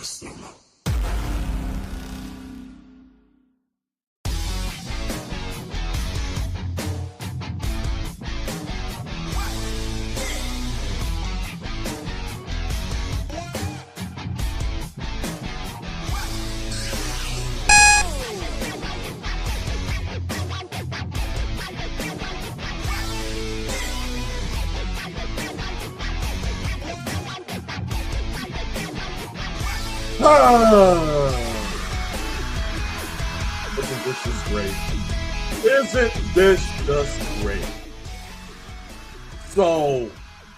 system. Isn't this just great? Isn't this just great? So,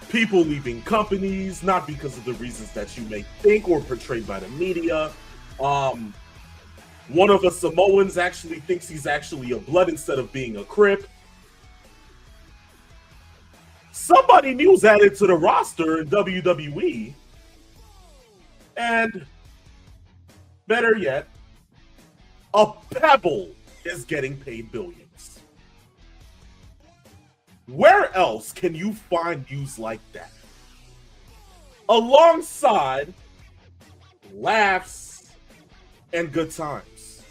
people leaving companies, not because of the reasons that you may think or portrayed by the media. One of the Samoans actually thinks he's actually a Blood instead of being a Crip. Somebody new's added to the roster in WWE. And better yet, a pebble is getting paid billions. Where else can you find news like that? Alongside laughs and good times.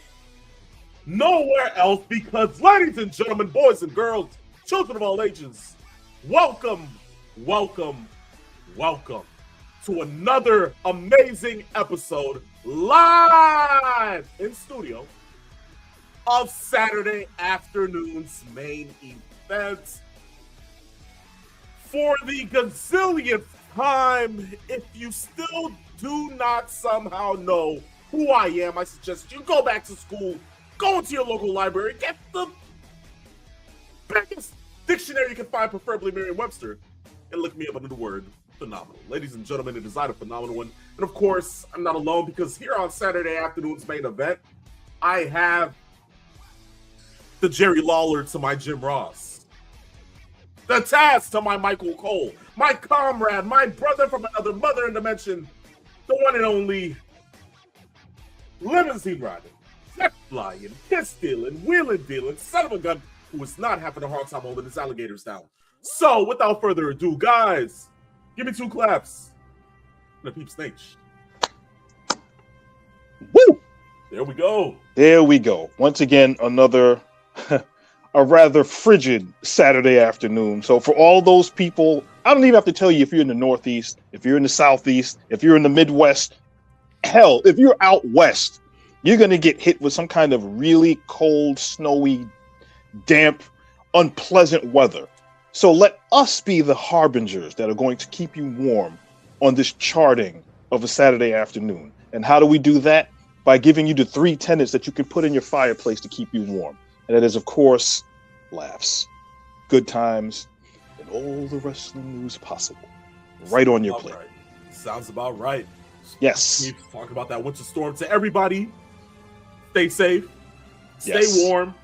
Nowhere else, because, ladies and gentlemen, boys and girls, children of all ages, welcome, welcome, welcome to another amazing episode live in studio of Saturday afternoon's main event. For the gazillionth time, if you still do not somehow know who I am, I suggest you go back to school, go into your local library, get the biggest dictionary you can find, preferably Merriam-Webster, and look me up under the word phenomenal. Ladies and gentlemen, it is I, the phenomenal one. And of course, I'm not alone, because here on Saturday afternoon's main event, I have the Jerry Lawler to my Jim Ross, the Taz to my Michael Cole, my comrade, my brother from another mother and dimension, the one and only limousine riding, jet flying, kiss stealing, wheeling dealing, son of a gun, who is not having a hard time holding his alligators down. So, without further ado, guys, give me 2 claps. And a peep snake. Woo! There we go. There we go. Once again, another a rather frigid Saturday afternoon. So for all those people, I don't even have to tell you if you're in the Northeast, if you're in the Southeast, if you're in the Midwest, hell, if you're out West, you're going to get hit with some kind of really cold, snowy, damp, unpleasant weather. So let us be the harbingers that are going to keep you warm on this charting of a Saturday afternoon. And how do we do that? By giving you the 3 tenets that you can put in your fireplace to keep you warm. And that is, of course, laughs, good times, and all the wrestling news possible. Right on your plate. Right. Sounds about right. Yes. We talk about that winter storm to everybody. Stay safe. Stay warm.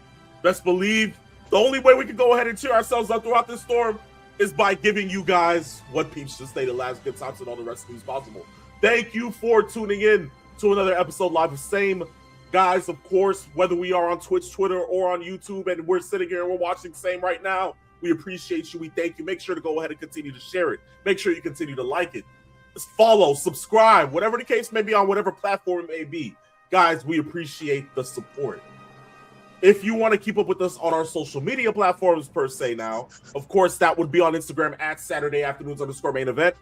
Best believe the only way we can go ahead and cheer ourselves up throughout this storm is by giving you guys what peeps should stay the last good times and all the rest news possible. Thank you for tuning in to another episode live of Same. Guys, of course, whether we are on Twitch, Twitter, or on YouTube, and we're sitting here and we're watching Same right now, we appreciate you. We thank you. Make sure to go ahead and continue to share it. Make sure you continue to like it. Just follow, subscribe, whatever the case may be on whatever platform it may be. Guys, we appreciate the support. If you want to keep up with us on our social media platforms per se now, of course, that would be on Instagram at Saturday Afternoons_main event.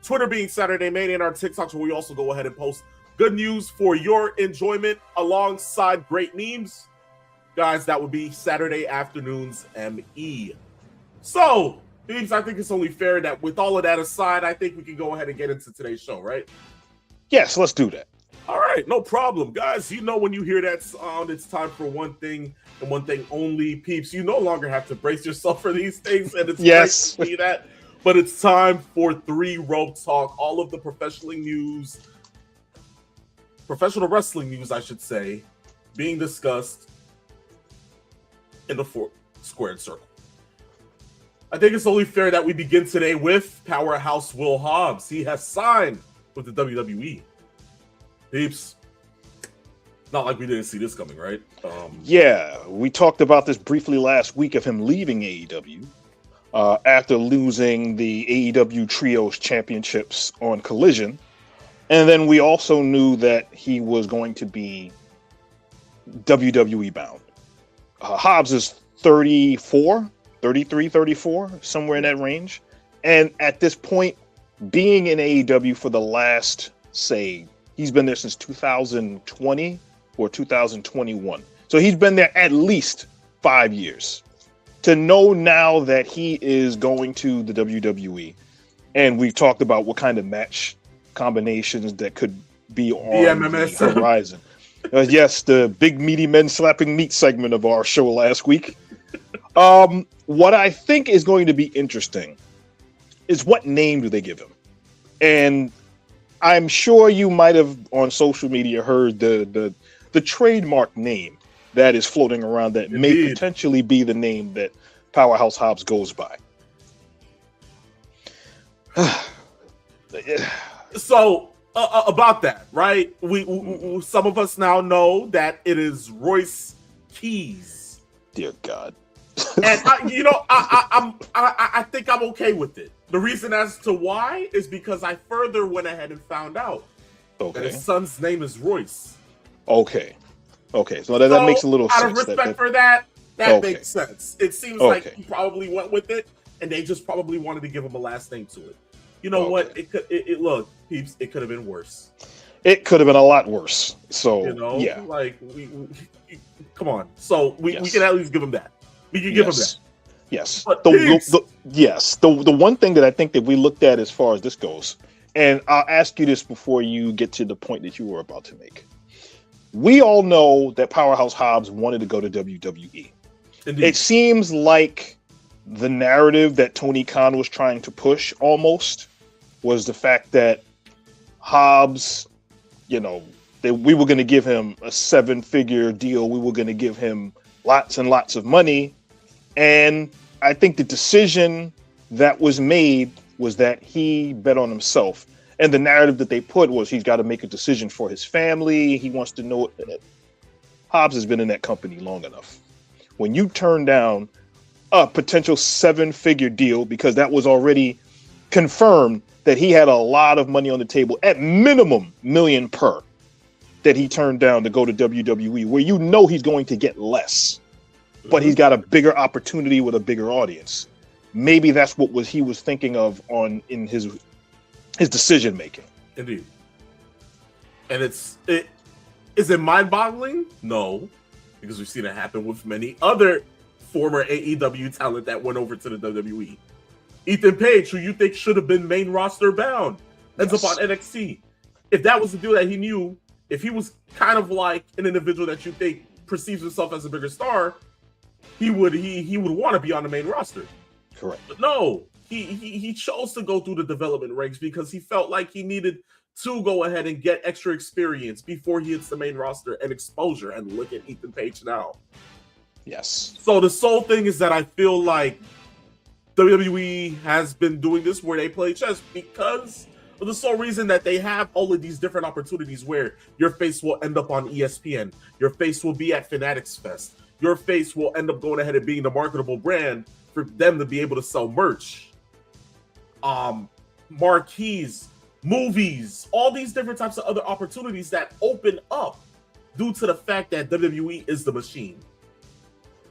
Twitter being Saturday Main, and our TikToks where we also go ahead and post good news for your enjoyment alongside great memes. Guys, that would be Saturday Afternoons ME. So, Beams, I think it's only fair that with all of that aside, I think we can go ahead and get into today's show, right? Yes, let's do that. All right, no problem. Guys, you know when you hear that sound, it's time for one thing and one thing only. Peeps, you no longer have to brace yourself for these things, and it's great to see that. But it's time for 3 Rope Talk, all of the professional wrestling news, I should say, being discussed in the 4 squared circle. I think it's only fair that we begin today with Powerhouse Will Hobbs. He has signed with the WWE. Peeps, not like we didn't see this coming, right? Yeah, we talked about this briefly last week of him leaving AEW after losing the AEW Trios Championships on Collision. And then we also knew that he was going to be WWE bound. Hobbs is 34, 33, 34, somewhere in that range. And at this point, being in AEW for the last, say, he's been there since 2020 or 2021. So he's been there at least 5 years. To know now that he is going to the WWE, and we've talked about what kind of match combinations that could be on the horizon. Yes, the big meaty men slapping meat segment of our show last week. What I think is going to be interesting is what name do they give him? And I'm sure you might have on social media heard the trademark name that is floating around that Indeed. May potentially be the name that Powerhouse Hobbs goes by. So about that, right? We some of us now know that it is Royce Keys. Dear God. And I think I'm okay with it. The reason as to why is because I further went ahead and found out that his son's name is Royce. Okay. So that makes a little sense. Out of respect for that makes sense. It seems like he probably went with it, and they just probably wanted to give him a last name to it. You know what? Look, peeps, it could have been worse. It could have been a lot worse. So yeah, like we come on. So we can at least give him that. We can give him that. Yes. The one thing that I think that we looked at as far as this goes, and I'll ask you this before you get to the point that you were about to make. We all know that Powerhouse Hobbs wanted to go to WWE. Indeed. It seems like the narrative that Tony Khan was trying to push almost was the fact that Hobbs, we were going to give him a 7-figure deal. We were going to give him lots and lots of money. And I think the decision that was made was that he bet on himself. And the narrative that they put was he's got to make a decision for his family. He wants to know. Hobbs has been in that company long enough. When you turn down a potential 7-figure deal, because that was already confirmed that he had a lot of money on the table, at minimum $1 million per, that he turned down to go to WWE, where he's going to get less, but he's got a bigger opportunity with a bigger audience. Maybe that's what he was thinking of in his decision making. Indeed. And is it mind-boggling? No, because we've seen it happen with many other former AEW talent that went over to the WWE. Ethan Page, who you think should have been main roster bound, ends up on NXT. If that was the deal that he knew, if he was kind of like an individual that you think perceives himself as a bigger star, he would want to be on the main roster. Correct. But no, he chose to go through the development ranks because he felt like he needed to go ahead and get extra experience before he hits the main roster and exposure. And look at Ethan Page now. Yes. So the sole thing is that I feel like WWE has been doing this where they play chess because of the sole reason that they have all of these different opportunities where your face will end up on ESPN, your face will be at Fanatics Fest, your face will end up going ahead and being the marketable brand for them to be able to sell merch, marquees, movies, all these different types of other opportunities that open up due to the fact that WWE is the machine.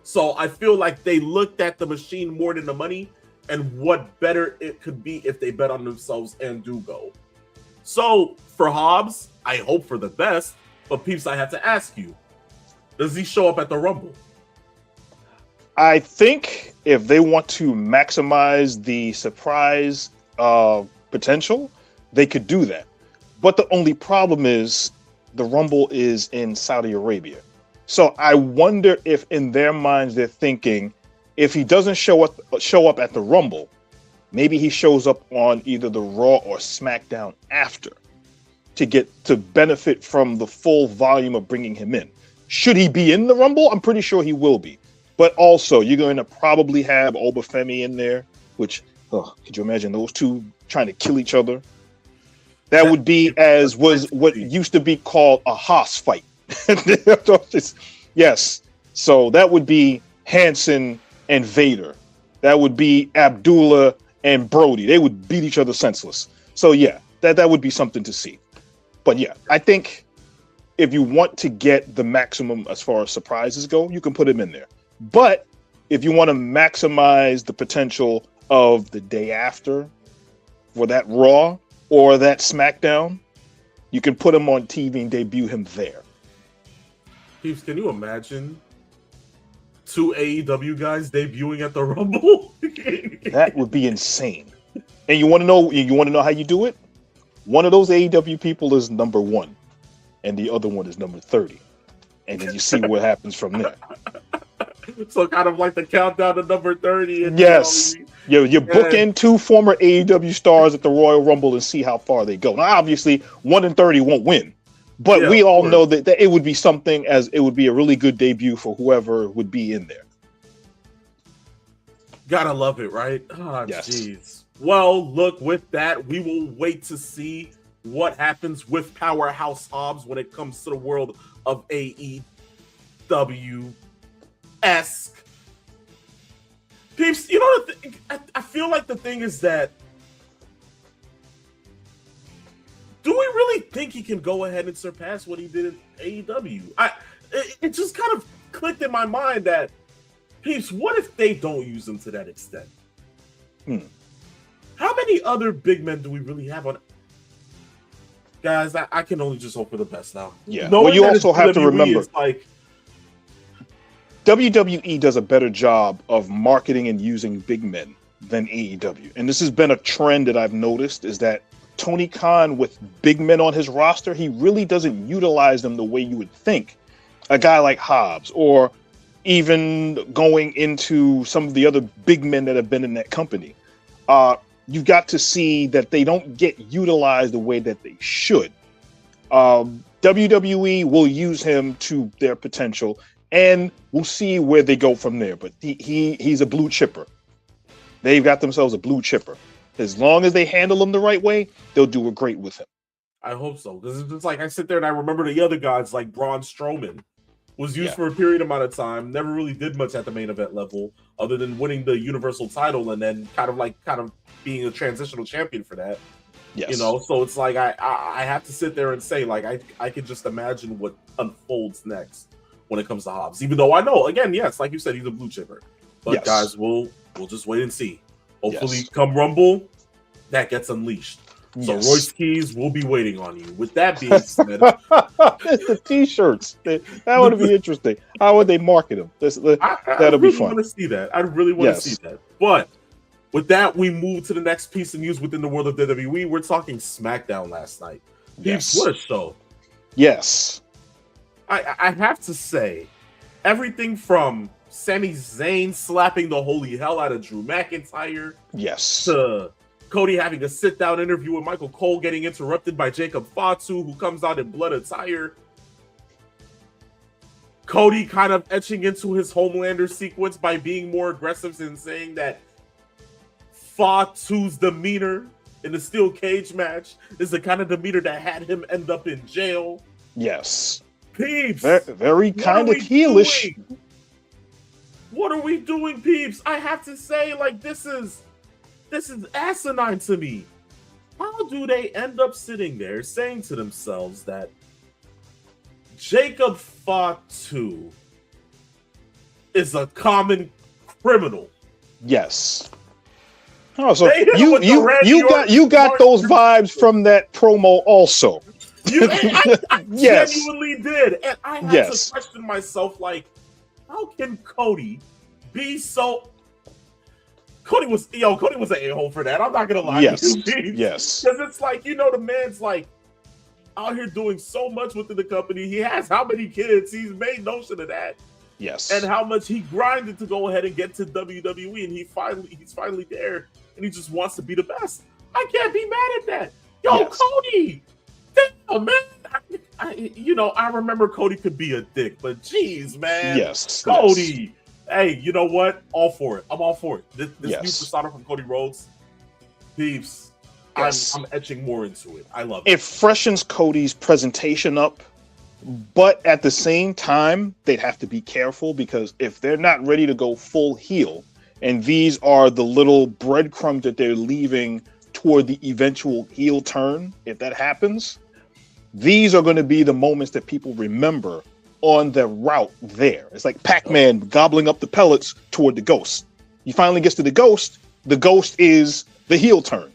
So I feel like they looked at the machine more than the money and what better it could be if they bet on themselves and do go. So for Hobbs, I hope for the best, but peeps, I have to ask you, does he show up at the Rumble? I think if they want to maximize the surprise potential, they could do that. But the only problem is the Rumble is in Saudi Arabia. So I wonder if in their minds they're thinking, if he doesn't show up at the Rumble, maybe he shows up on either the Raw or SmackDown after to benefit from the full volume of bringing him in. Should he be in the Rumble? I'm pretty sure he will be. But also, you're going to probably have Obafemi in there, which, could you imagine those two trying to kill each other? That would be what used to be called a Haas fight. Yes. So that would be Hanson and Vader. That would be Abdullah and Brody. They would beat each other senseless. So yeah, that would be something to see. But yeah, I think if you want to get the maximum as far as surprises go, you can put him in there. But if you want to maximize the potential of the day after for that Raw or that SmackDown, you can put him on TV and debut him there. Peeps, can you imagine 2 AEW guys debuting at the Rumble? That would be insane. And you want to know how you do it? One of those AEW people is number 1, and the other one is number 30. And then you see what happens from there. So kind of like the countdown to number 30. And yes. You book in 2 former AEW stars at the Royal Rumble and see how far they go. Now, obviously, 1 in 30 won't win. But we all know that it would be something, as it would be a really good debut for whoever would be in there. Gotta love it, right? Oh, yes. Jeez. Well, look, with that, we will wait to see what happens with Powerhouse Hobbs when it comes to the world of AEW-esque. Peeps, you know, I feel like the thing is that, do we really think he can go ahead and surpass what he did in AEW? It just kind of clicked in my mind that, Peeps, what if they don't use him to that extent? How many other big men do we really have on? Guys, I can only just hope for the best now. Yeah, well, you also have to remember, like, WWE does a better job of marketing and using big men than AEW. And this has been a trend that I've noticed, is that Tony Khan, with big men on his roster, he really doesn't utilize them the way you would think a guy like Hobbs, or even going into some of the other big men that have been in that company. You've got to see that they don't get utilized the way that they should. WWE will use him to their potential, and we'll see where they go from there. But he's a blue chipper. They've got themselves a blue chipper. As long as they handle him the right way, they'll do great with him. I hope so. Because it's like I sit there and I remember the other guys, like Braun Strowman was used for a period amount of time, never really did much at the main event level, other than winning the Universal title and then kind of being a transitional champion for that. Yes. You know, so it's like I have to sit there and say, like, I can just imagine what unfolds next when it comes to Hobbs. Even though I know, again, yes, like you said, he's a blue chipper. But guys, we'll just wait and see. Hopefully, come Rumble, that gets unleashed. So Royce Keys will be waiting on you. With that being said, the T-shirts, that would be interesting. How would they market them? That'll be fun. I really want to see that. I really want to see that. But with that, we move to the next piece of news within the world of WWE. We're talking SmackDown last night. Yes. What a show. Yes. I have to say, everything from Sami Zayn slapping the holy hell out of Drew McIntyre. Yes. To Cody having a sit-down interview with Michael Cole, getting interrupted by Jacob Fatu, who comes out in blood attire. Cody kind of etching into his Homelander sequence by being more aggressive and saying that Fatu's demeanor in the steel cage match is the kind of demeanor that had him end up in jail. Yes. Peeps. Very kind of heelish. What are we doing, Peeps? I have to say, like, this is asinine to me. How do they end up sitting there saying to themselves that Jacob Fatu is a common criminal? Yes. Oh, so you got those vibes from that promo also. I genuinely did, and I had to question myself, like, how can Cody be so? Cody was an a-hole for that. I'm not gonna lie to you. Yes. Because it's like, you know, the man's like out here doing so much within the company. He has how many kids? He's made notion of that. Yes. And how much he grinded to go ahead and get to WWE, and he's finally there, and he just wants to be the best. I can't be mad at that. Yo, Cody. Damn, man. I remember Cody could be a dick, but geez, man. Yes. Cody. Yes. Hey, you know what? All for it. I'm all for it. This new persona from Cody Rhodes, Peeps, I'm etching more into it. I love it. It freshens Cody's presentation up, but at the same time, they'd have to be careful, because if they're not ready to go full heel, and these are the little breadcrumbs that they're leaving toward the eventual heel turn, if that happens, these are going to be the moments that people remember on the route there. It's like Pac-Man gobbling up the pellets toward the ghost. He finally gets to the ghost is the heel turn.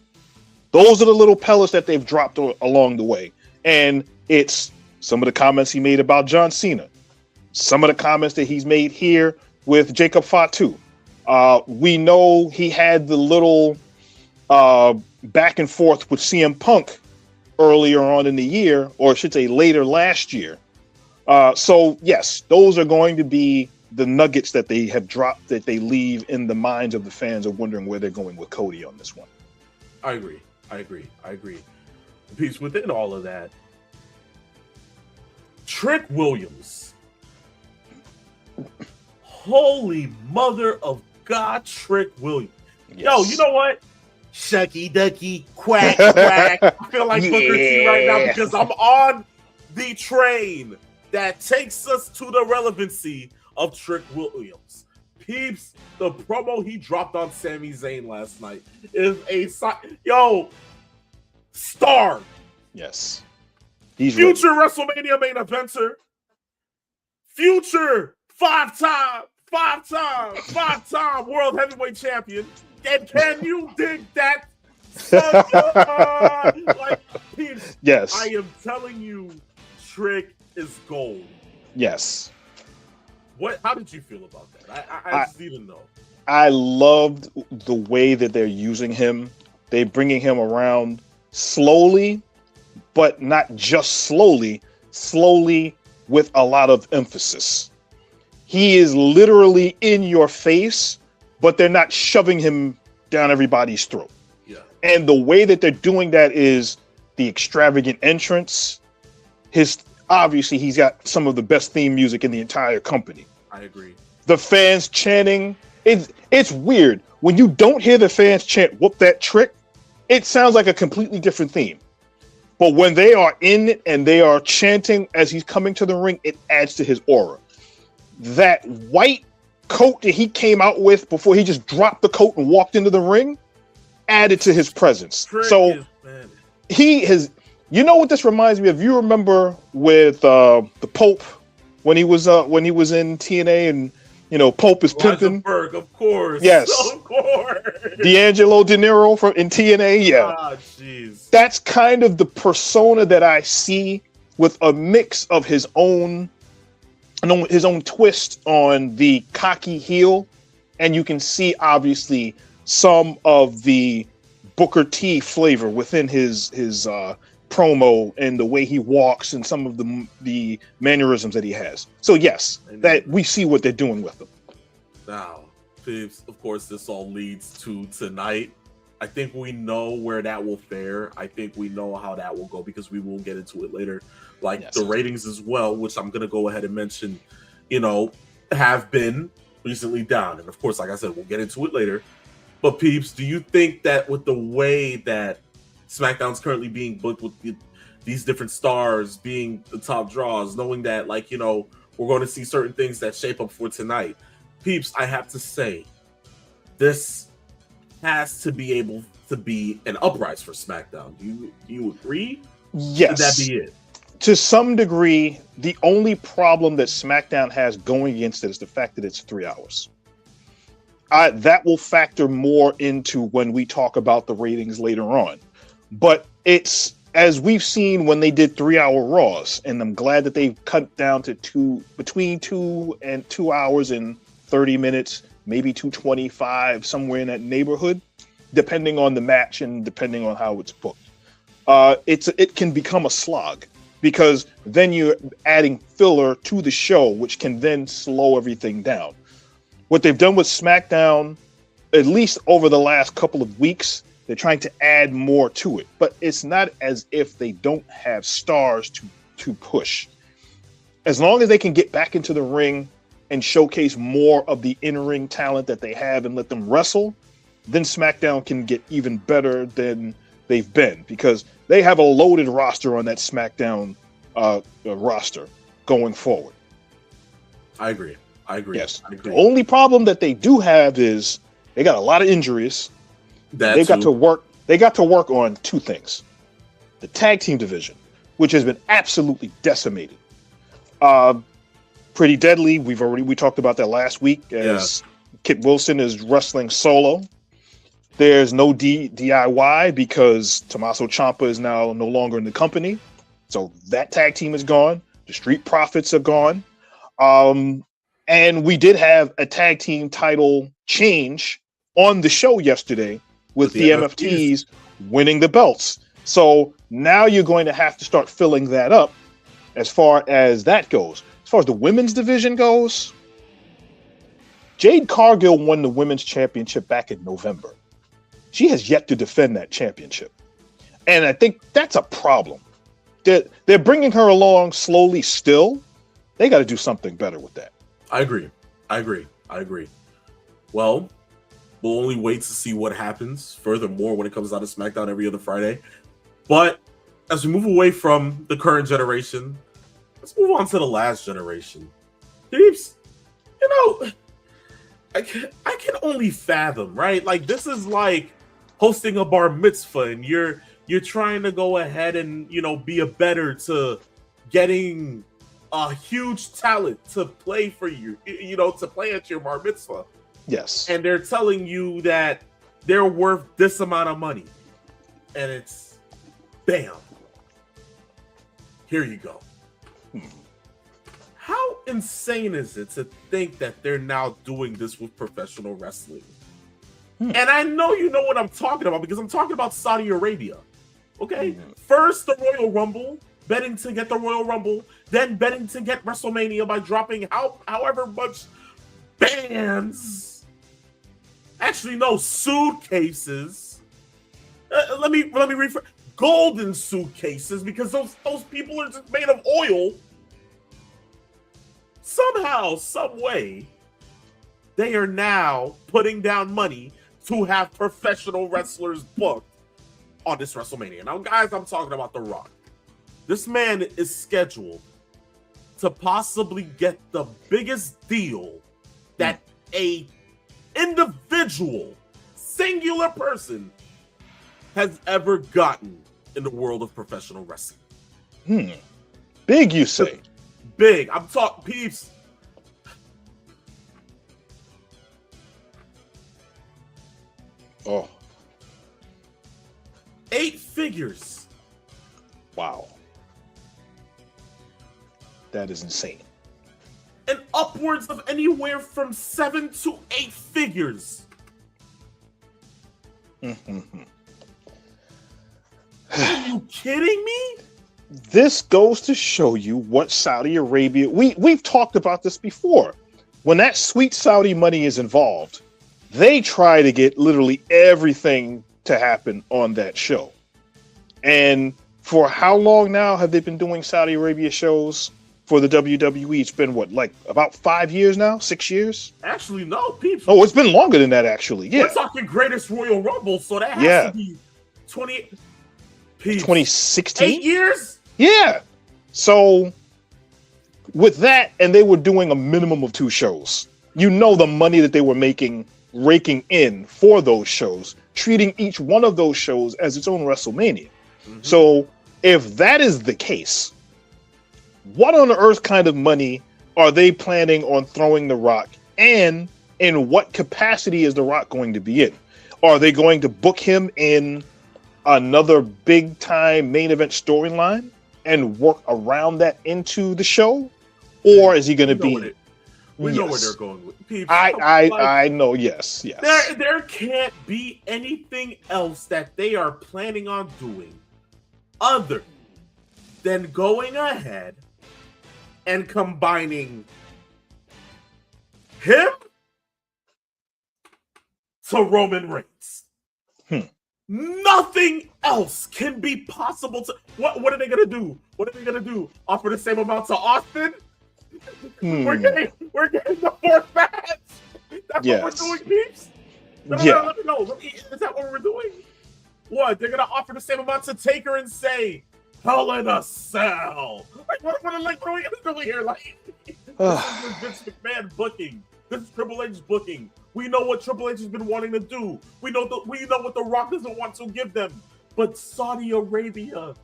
Those are the little pellets that they've dropped along the way. And it's some of the comments he made about John Cena, some of the comments that he's made here with Jacob Fatu. We know he had the little back and forth with CM Punk earlier on in the year, or I should say later last year. So yes, those are going to be the nuggets that they have dropped, that they leave in the minds of the fans of wondering where they're going with Cody on this one. I agree. Peace. Within all of that, Trick Williams. Holy mother of God, Trick Williams. Yes. Yo, you know what? Shucky ducky, quack, quack. I feel like Booker T right now because I'm on the train that takes us to the relevancy of Trick Williams. Peeps, the promo he dropped on Sami Zayn last night is star. Yes. He's future WrestleMania main eventer. Future five-time world heavyweight champion. And can you dig that? Peeps, yes. I am telling you, Trick is gold. Yes. How did you feel about that? I just need to know. I loved the way that they're using him. They're bringing him around slowly, but not just slowly with a lot of emphasis. He is literally in your face, but they're not shoving him down everybody's throat. Yeah. And the way that they're doing that is the extravagant entrance. Obviously, he's got some of the best theme music in the entire company. I agree. The fans chanting. It's weird. When you don't hear the fans chant, "Whoop that trick," it sounds like a completely different theme. But when they are in it and they are chanting as he's coming to the ring, it adds to his aura. That white coat that he came out with before he just dropped the coat and walked into the ring added to his presence. So he has, you know what this reminds me of? You remember with the Pope when he was in TNA, and Pope is pimping. Berg, of course. Yes, of course. D'Angelo De Niro in TNA. Yeah, jeez. That's kind of the persona that I see, with a mix of his own twist on the cocky heel, and you can see obviously some of the Booker T flavor within his promo and the way he walks and some of the mannerisms that he has. So yes, that we see what they're doing with him. Now, Pips, of course, this all leads to tonight. I think we know where that will fare. I think we know how that will go because we will get into it later. The ratings as well, which I'm going to go ahead and mention, have been recently down. And of course, like I said, we'll get into it later. But Peeps, do you think that with the way that SmackDown's currently being booked with these different stars being the top draws, knowing that we're going to see certain things that shape up for tonight, Peeps, I have to say, this has to be able to be an uprise for SmackDown. Do you agree? Yes. Should that be it? To some degree. The only problem that SmackDown has going against it is the fact that it's 3 hours. That will factor more into when we talk about the ratings later on. But it's, as we've seen when they did 3-hour Raws, and I'm glad that they've cut down to between 2 hours and 30 minutes, maybe 225, somewhere in that neighborhood, depending on the match and depending on how it's booked. It can become a slog, because then you're adding filler to the show, which can then slow everything down. What they've done with SmackDown, at least over the last couple of weeks, they're trying to add more to it. But it's not as if they don't have stars to push. As long as they can get back into the ring and showcase more of the in-ring talent that they have and let them wrestle, then SmackDown can get even better than they've been, because they have a loaded roster on that SmackDown roster going forward. I agree. Yes. I agree. The only problem that they do have is they got a lot of injuries. They got to work on two things. The tag team division, which has been absolutely decimated. Pretty deadly. We talked about that last week as Kit Wilson is wrestling solo. There's no DIY because Tommaso Ciampa is now no longer in the company. So that tag team is gone. The Street Profits are gone. And we did have a tag team title change on the show yesterday with the MFTs winning the belts. So now you're going to have to start filling that up as far as that goes. As far as the women's division goes, Jade Cargill won the women's championship back in November. She has yet to defend that championship. And I think that's a problem. They're bringing her along slowly still. They got to do something better with that. I agree. Well, we'll only wait to see what happens furthermore when it comes out of SmackDown every other Friday. But as we move away from the current generation, let's move on to the last generation. Peeps, I can only fathom, right? Like, this is like hosting a bar mitzvah, and you're trying to go ahead and, be a better to getting a huge talent to play for you, to play at your bar mitzvah. Yes. And they're telling you that they're worth this amount of money. And it's, bam. Here you go. How insane is it to think that they're now doing this with professional wrestling? And I know you know what I'm talking about because I'm talking about Saudi Arabia. Okay? First, the Royal Rumble, betting to get the Royal Rumble, then betting to get WrestleMania by dropping however much bands. Actually, no, suitcases. Let me rephrase. Golden suitcases, because those people are just made of oil. Somehow, some way, they are now putting down money to have professional wrestlers booked on this WrestleMania. Now, guys, I'm talking about The Rock. This man is scheduled to possibly get the biggest deal that a individual, singular person has ever gotten in the world of professional wrestling. Big, you say? Big. I'm talking, peeps. Oh. 8 figures. Wow. That is insane. And upwards of anywhere from 7 to 8 figures. Are you kidding me? This goes to show you what Saudi Arabia... We've talked about this before. When that sweet Saudi money is involved, they try to get literally everything to happen on that show. And for how long now have they been doing Saudi Arabia shows for the WWE? It's been about 5 years now? 6 years? Actually, no, peeps. Oh, it's been longer than that, actually. Yeah. We're talking Greatest Royal Rumble, so that has to be 2016? 8 years? Yeah. So with that, and they were doing a minimum of 2 shows. The money that they were raking in for those shows, treating each one of those shows as its own WrestleMania. So if that is the case, what on earth kind of money are they planning on throwing The Rock, and in what capacity is The Rock going to be in? Are they going to book him in another big time main event storyline and work around that into the show? Or is he going to be... We know where they're going with people. I know, yes. There can't be anything else that they are planning on doing other than going ahead and combining him to Roman Reigns. Nothing else can be possible to... What are they going to do? Offer the same amount to Austin? We're getting the 4th match. That's what we're doing, peeps. No, let me know. Is that what we're doing? What? They're gonna offer the same amount to Taker and say, "Hell in a Cell." What are we gonna do here? This is Vince McMahon booking. This is Triple H booking. We know what Triple H has been wanting to do. We know what The Rock doesn't want to give them. But Saudi Arabia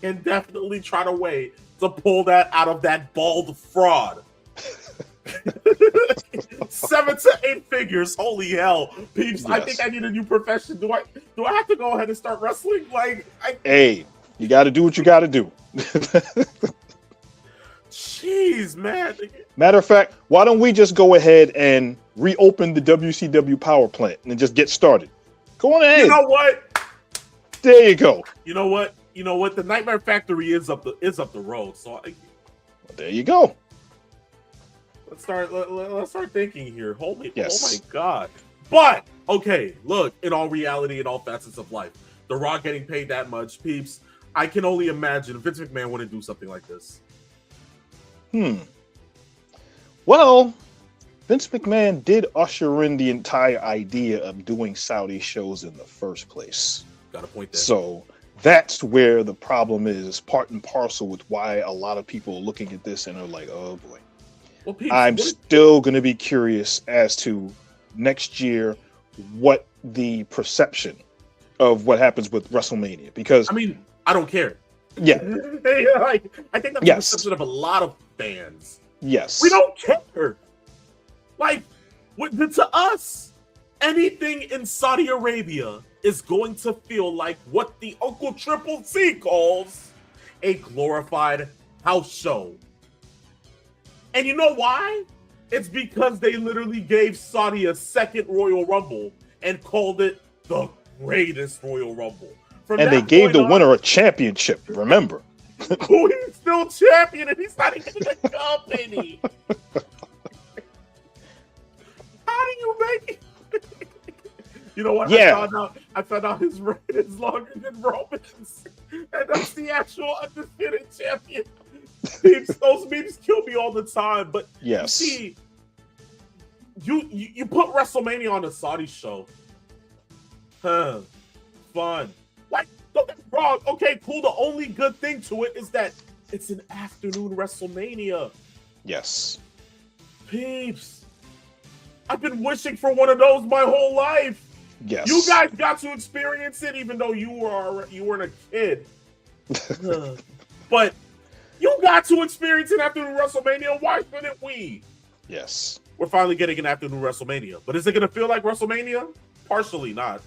can definitely try to wait to pull that out of that bald fraud. 7 to 8 figures. Holy hell, peeps! Yes. I think I need a new profession. Do I have to go ahead and start wrestling? Hey, you got to do what you got to do. Jeez, man. Matter of fact, why don't we just go ahead and reopen the WCW power plant and just get started? Go on ahead. You know what? There you go. You know what? The Nightmare Factory is up the road. So there you go. Let's start thinking here. Holy, yes. Oh my God. But okay, look, in all reality, in all facets of life, The Rock getting paid that much, peeps, I can only imagine Vince McMahon wouldn't do something like this. Well, Vince McMahon did usher in the entire idea of doing Saudi shows in the first place. Got a point there. So that's where the problem is, part and parcel with why a lot of people are looking at this and are like, oh boy. Well, Pete, I'm still going to be curious as to next year what the perception of what happens with WrestleMania, because I mean, I don't care. Yeah. I think that's the perception of a lot of fans. Yes. We don't care. To us, anything in Saudi Arabia is going to feel like what the Uncle Triple C calls a glorified house show. And you know why? It's because they literally gave Saudi a second Royal Rumble and called it the greatest Royal Rumble. And they gave the winner a championship, remember? Who he's still champion and he's not even in the company. How do you make it? You know what? Yeah. I found out his reign is longer than Roman's. And that's the actual undisputed champion. Those memes kill me all the time. But yes. You see, you put WrestleMania on a Saudi show. Fun. Don't get me wrong. Okay, cool. The only good thing to it is that it's an afternoon WrestleMania. Yes. Peeps, I've been wishing for one of those my whole life. Yes. You guys got to experience it, even though you weren't a kid. But you got to experience an afternoon WrestleMania. Why couldn't we? Yes. We're finally getting an afternoon WrestleMania. But is it going to feel like WrestleMania? Partially not.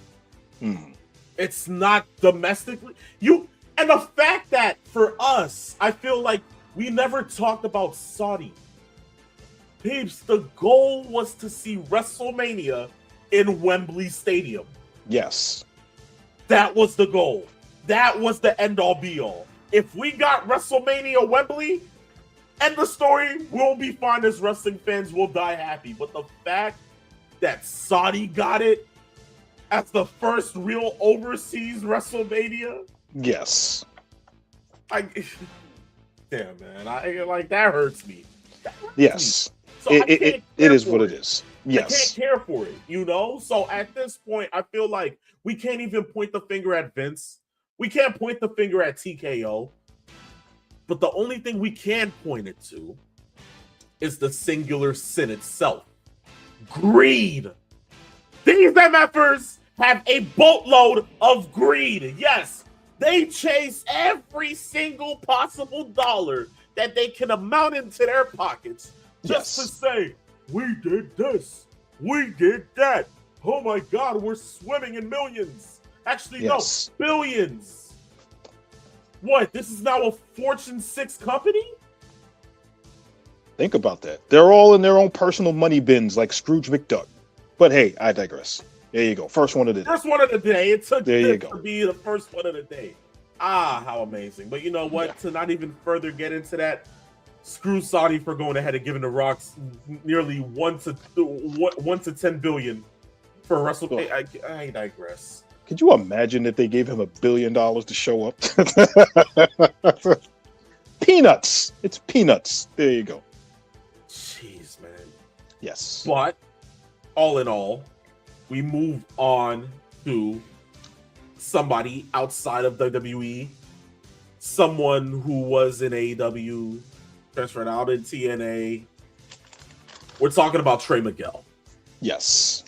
It's not domestically. And the fact that for us, I feel like we never talked about Saudi. Peeps, the goal was to see WrestleMania in Wembley Stadium. Yes. That was the goal. That was the end-all be-all. If we got WrestleMania Wembley, end the story, we'll be fine as wrestling fans. We'll die happy. But the fact that Saudi got it as the first real overseas WrestleMania? Yes. Damn, man. That hurts me. Yes. So it is what it is. Yes. I can't care for it, So at this point, I feel like we can't even point the finger at Vince. We can't point the finger at TKO. But the only thing we can point it to is the singular sin itself. Greed. These MFers have a boatload of greed. Yes, they chase every single possible dollar that they can amount into their pockets just to say, we did this, we did that. Oh my God, we're swimming in millions. Actually, no, billions. What, this is now a Fortune 6 company? Think about that. They're all in their own personal money bins like Scrooge McDuck. But hey, I digress. There you go. First one of the day. First one of the day. It took this to be the first one of the day. Ah, how amazing. But you know what? Yeah. To not even further get into that, screw Saudi for going ahead and giving the Rocks nearly 1 to 10 billion for WrestleMania. I digress. Could you imagine if they gave him $1 billion to show up? Peanuts. It's peanuts. There you go. Jeez, man. Yes. But all in all, we move on to somebody outside of WWE, someone who was in AEW, transferred out in TNA. We're talking about Trey Miguel. Yes.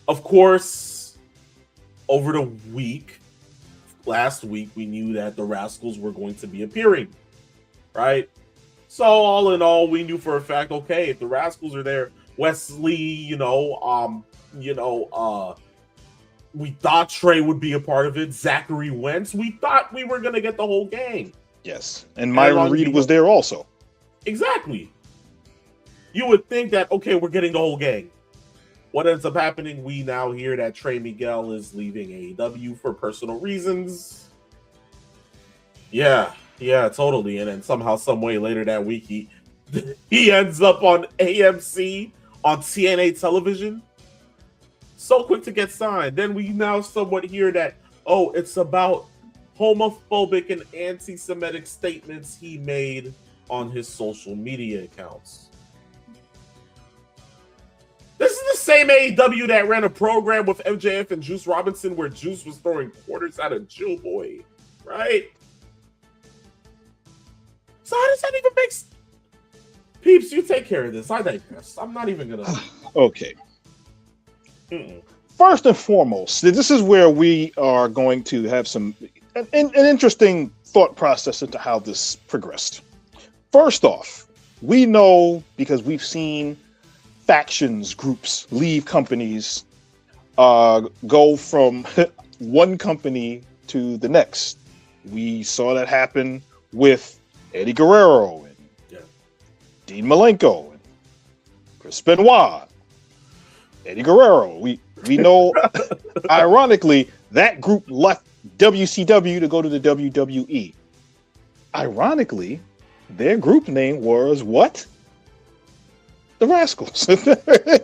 Of course, over the week, last week we knew that the Rascals were going to be appearing, right? So all in all, we knew for a fact, okay, if the Rascals are there, Wesley, we thought Trey would be a part of it. Zachary Wentz, we thought we were gonna get the whole gang. Yes, and Myron Reed was there also. Exactly. You would think that, okay, we're getting the whole gang. What ends up happening? We now hear that Trey Miguel is leaving AEW for personal reasons. Yeah, totally. And then somehow, some way later that week, he ends up on AMC on TNA television. So quick to get signed. Then we now somewhat hear that, oh, it's about homophobic and anti-Semitic statements he made on his social media accounts. This is the same AEW that ran a program with MJF and Juice Robinson where Juice was throwing quarters at a Jew boy, right? So how does that even make sense? Peeps, you take care of this. I digress. I'm not even gonna. Okay. First and foremost, this is where we are going to have an interesting thought process into how this progressed. First off, we know because we've seen factions, groups leave companies, go from one company to the next. We saw that happen with Eddie Guerrero and Dean Malenko and Chris Benoit, Eddie Guerrero. We know, ironically, that group left WCW to go to the WWE. Ironically, their group name was what? The Rascals.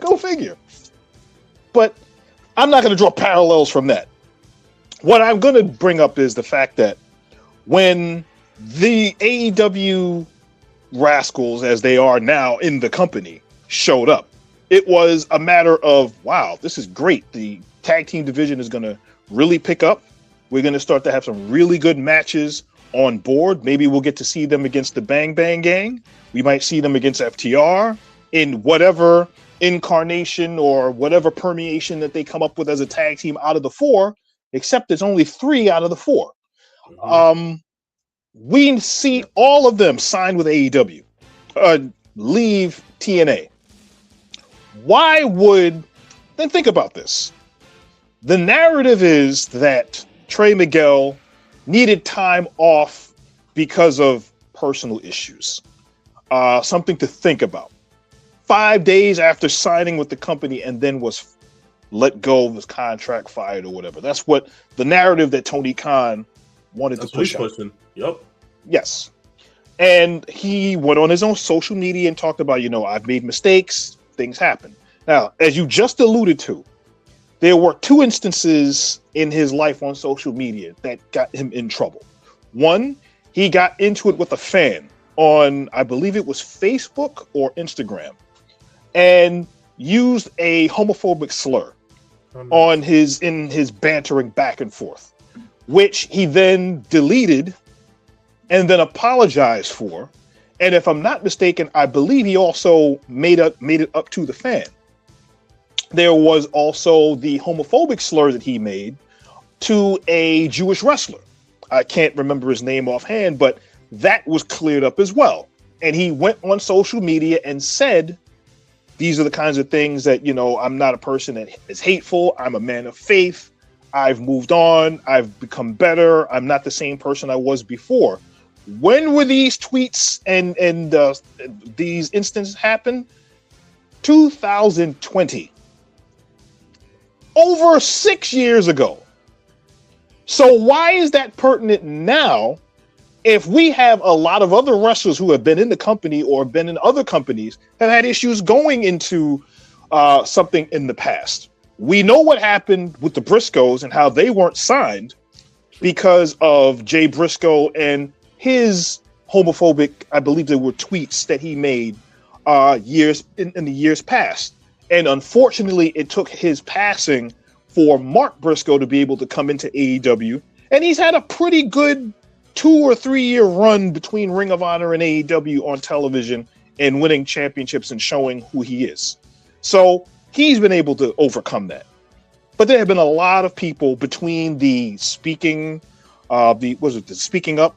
Go figure. But I'm not going to draw parallels from that. What I'm going to bring up is the fact that when the AEW Rascals, as they are now in the company, showed up, it was a matter of, wow, this is great. The tag team division is going to really pick up. We're going to start to have some really good matches on board. Maybe we'll get to see them against the Bang Bang Gang. We might see them against FTR in whatever incarnation or whatever permeation that they come up with as a tag team out of the four, except there's only 3 out of the 4. Mm-hmm. We see all of them sign with AEW, leave TNA. Then think about this. The narrative is that Trey Miguel needed time off because of personal issues. Something to think about. 5 days after signing with the company and then was let go of his contract, fired or whatever. That's what the narrative that Tony Khan wanted to push out. Yep. Yes. And he went on his own social media and talked about, I've made mistakes, things happen. Now, as you just alluded to, there were 2 instances in his life on social media that got him in trouble. One, he got into it with a fan on, I believe it was Facebook or Instagram, and used a homophobic slur in his bantering back and forth, which he then deleted and then apologized for. And if I'm not mistaken, I believe he also made it up to the fan. There was also the homophobic slur that he made to a Jewish wrestler. I can't remember his name offhand, but that was cleared up as well. And he went on social media and said, these are the kinds of things that, I'm not a person that is hateful. I'm a man of faith. I've moved on. I've become better. I'm not the same person I was before. When were these tweets and these instances happen? 2020. Over 6 years ago. So why is that pertinent now if we have a lot of other wrestlers who have been in the company or been in other companies have had issues going into something in the past? We know what happened with the Briscoes and how they weren't signed because of Jay Briscoe and his homophobic, I believe they were tweets that he made years in the years past. And unfortunately, it took his passing for Mark Briscoe to be able to come into AEW. And he's had a pretty good 2 or 3 year run between Ring of Honor and AEW on television and winning championships and showing who he is. So he's been able to overcome that. But there have been a lot of people between the speaking the speaking up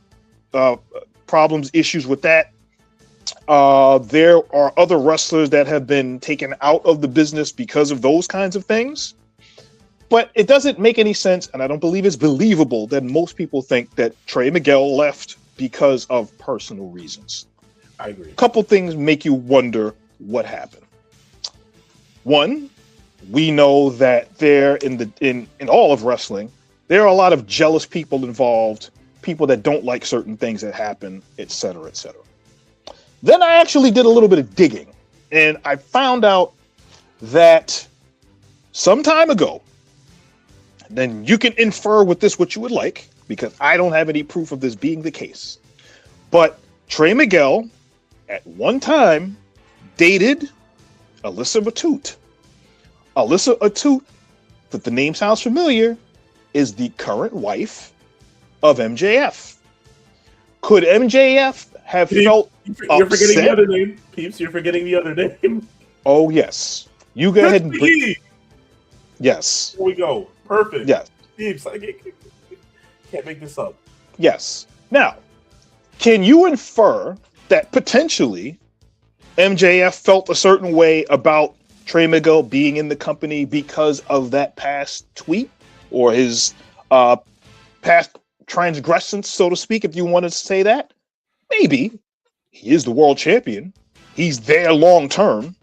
problems, issues with that. There are other wrestlers that have been taken out of the business because of those kinds of things. But it doesn't make any sense, and I don't believe it's believable that most people think that Trey Miguel left because of personal reasons. I agree. A couple things make you wonder what happened. One, we know that there in all of wrestling, there are a lot of jealous people involved, people that don't like certain things that happen, etc., etc. Then I actually did a little bit of digging, and I found out that some time ago, then you can infer with this what you would like, because I don't have any proof of this being the case. But Trey Miguel, at one time, dated Alyssa Matute. Alyssa Matute, that the name sounds familiar, is the current wife of MJF. Could MJF have felt You're upset? forgetting the other name, Peeps. You're forgetting the other name. Oh, yes. You go ahead and bring. Yes. Here we go. Perfect. Yes. Peeps, I can't make this up. Yes. Now, can you infer that potentially MJF felt a certain way about Trey Miguel being in the company because of that past tweet or his past transgressions, so to speak, if you wanted to say that? Maybe. He is the world champion. He's there long term.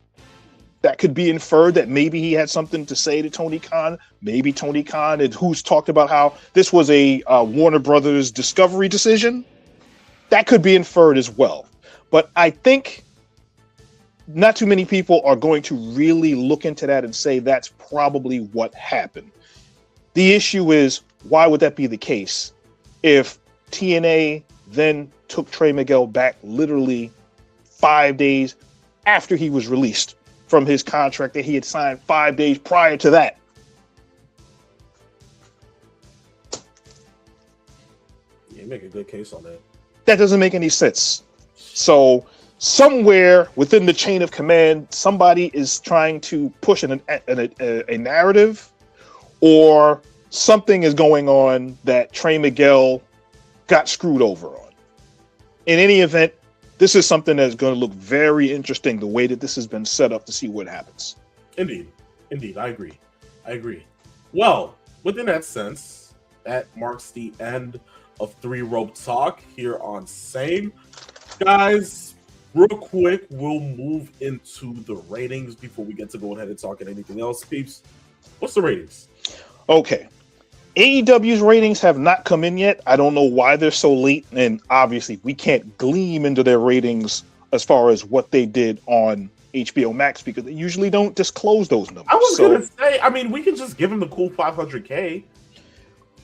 That could be inferred that maybe he had something to say to Tony Khan. Maybe Tony Khan, who's talked about how this was a Warner Brothers Discovery decision. That could be inferred as well. But I think not too many people are going to really look into that and say that's probably what happened. The issue is, why would that be the case if TNA then took Trey Miguel back literally 5 days after he was released from his contract that he had signed 5 days prior to that? Yeah, you make a good case on that. That doesn't make any sense. So somewhere within the chain of command, somebody is trying to push a narrative, or something is going on that Trey Miguel got screwed over on. In any event, this is something that's going to look very interesting, the way that this has been set up, to see what happens. Indeed. I agree. Well, within that sense, that marks the end of Three Rope Talk here on Snme. Guys, real quick, we'll move into the ratings before we get to go ahead and talk at anything else. Peeps, what's the ratings? Okay. AEW's ratings have not come in yet. I don't know why they're so late, and obviously we can't gleam into their ratings as far as what they did on HBO Max, because they usually don't disclose those numbers. I was going to say, I mean, we can just give them the cool 500K.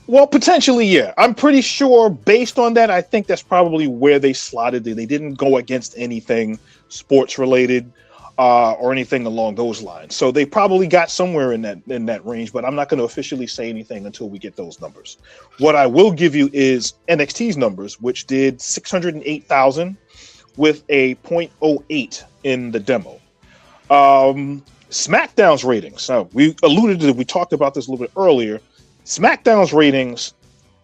Well, potentially, yeah. I'm pretty sure based on that, I think that's probably where they slotted it. They didn't go against anything sports related or anything along those lines. So they probably got somewhere in that range, but I'm not going to officially say anything until we get those numbers. What I will give you is NXT's numbers, which did 608,000 with a 0.08 in the demo. SmackDown's ratings. Now, we talked about this a little bit earlier. SmackDown's ratings,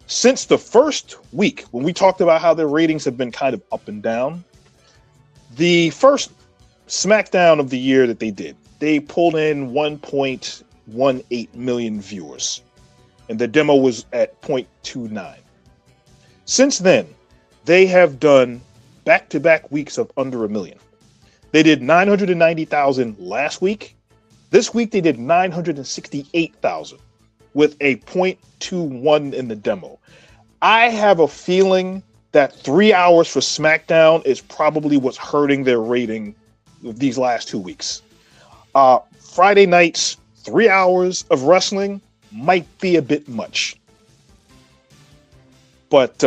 since the first week, when we talked about how their ratings have been kind of up and down, the first SmackDown of the year that they did, they pulled in 1.18 million viewers, and the demo was at 0.29. Since then, they have done back-to-back weeks of under a million. They did 990,000 last week. This week, they did 968,000. with a 0.21 in the demo. I have a feeling that 3 hours for SmackDown is probably what's hurting their rating these last 2 weeks. Friday nights, 3 hours of wrestling might be a bit much. But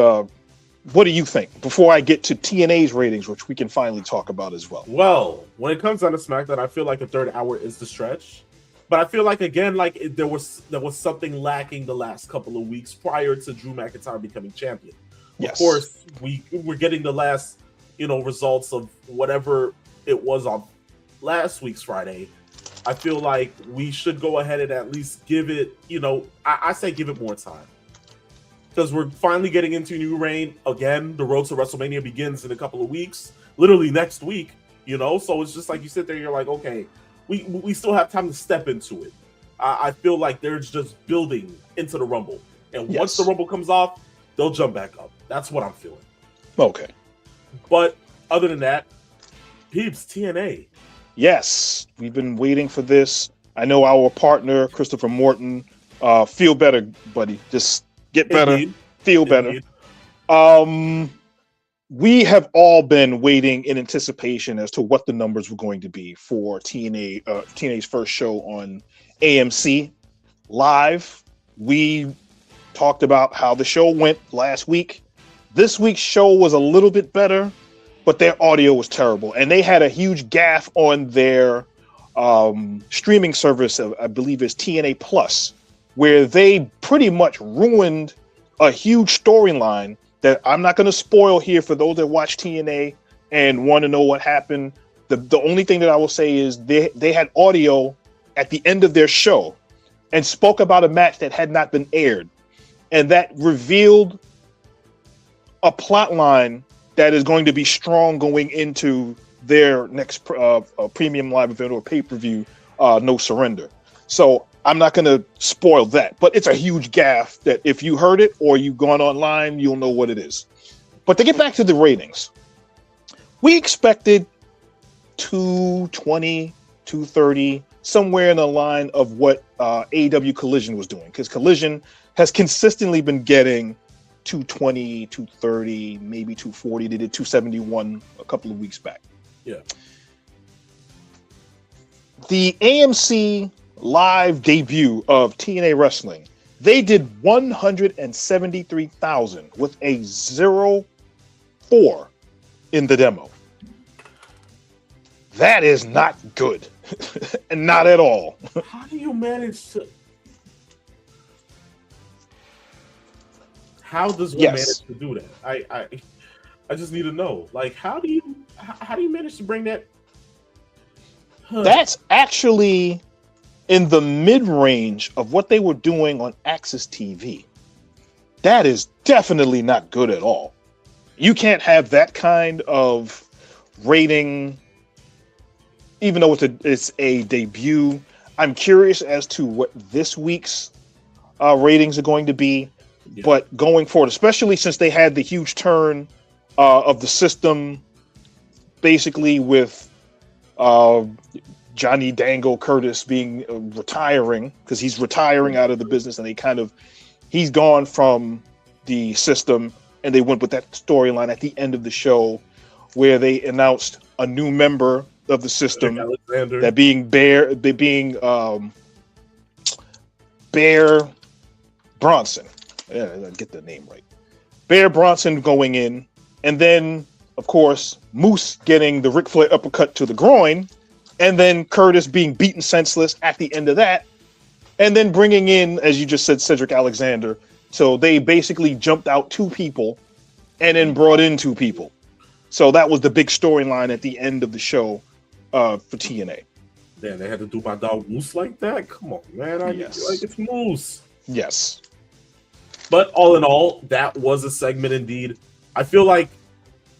what do you think? Before I get to TNA's ratings, which we can finally talk about as well. Well, when it comes down to SmackDown, I feel like a third hour is the stretch. But I feel like, again, there was something lacking the last couple of weeks prior to Drew McIntyre becoming champion. Yes. Of course, we're getting the last, results of whatever it was on last week's Friday. I feel like we should go ahead and at least give it, I say give it more time. because we're finally getting into new reign again. The road to WrestleMania begins in a couple of weeks, literally next week. So it's just like you sit there, you're like, okay, we still have time to step into it. I feel like they're just building into the Rumble, and once the Rumble comes off, they'll jump back up. That's what I'm feeling. Okay. But other than that, peeps, TNA. Yes, we've been waiting for this. I know our partner, Christopher Morton, feel better, buddy. Just get better, Indeed. feel better. We have all been waiting in anticipation as to what the numbers were going to be for TNA's first show on AMC Live. We talked about how the show went last week. This week's show was a little bit better, but their audio was terrible. And they had a huge gaffe on their streaming service, I believe is TNA Plus, where they pretty much ruined a huge storyline that I'm not going to spoil here for those that watch TNA and want to know what happened. The only thing that I will say is they had audio at the end of their show and spoke about a match that had not been aired. And that revealed a plot line that is going to be strong going into their next premium live event or pay-per-view, No Surrender. So I'm not going to spoil that, but it's a huge gaffe that if you heard it or you've gone online, you'll know what it is. But to get back to the ratings, we expected 220, 230, somewhere in the line of what AEW Collision was doing, because Collision has consistently been getting 220, 230, maybe 240. They did 271 a couple of weeks back. Yeah. The AMC live debut of TNA Wrestling, they did 173,000 with a 0.4 in the demo. That is not good. And not at all. How do you manage to... How does one manage to do that? I just need to know. Like, how do you manage to bring that? That's actually in the mid-range of what they were doing on Access TV. That is definitely not good at all. You can't have that kind of rating, even though it's a debut. I'm curious as to what this week's ratings are going to be. Yeah. But going forward, especially since they had the huge turn of the system, basically with Johnny Dangle Curtis being retiring, because he's retiring out of the business, and he's gone from the system, and they went with that storyline at the end of the show where they announced a new member of the system, that being Bear Bronson. Yeah, I get the name right. Bear Bronson going in, and then, of course, Moose getting the Ric Flair uppercut to the groin, and then Curtis being beaten senseless at the end of that, and then bringing in, as you just said, Cedric Alexander. So they basically jumped out 2 people and then brought in 2 people. So that was the big storyline at the end of the show for TNA. Damn, they had to do my dog Moose like that? Come on, man. Yes. Like, it's Moose. Yes. But all in all, that was a segment indeed. I feel like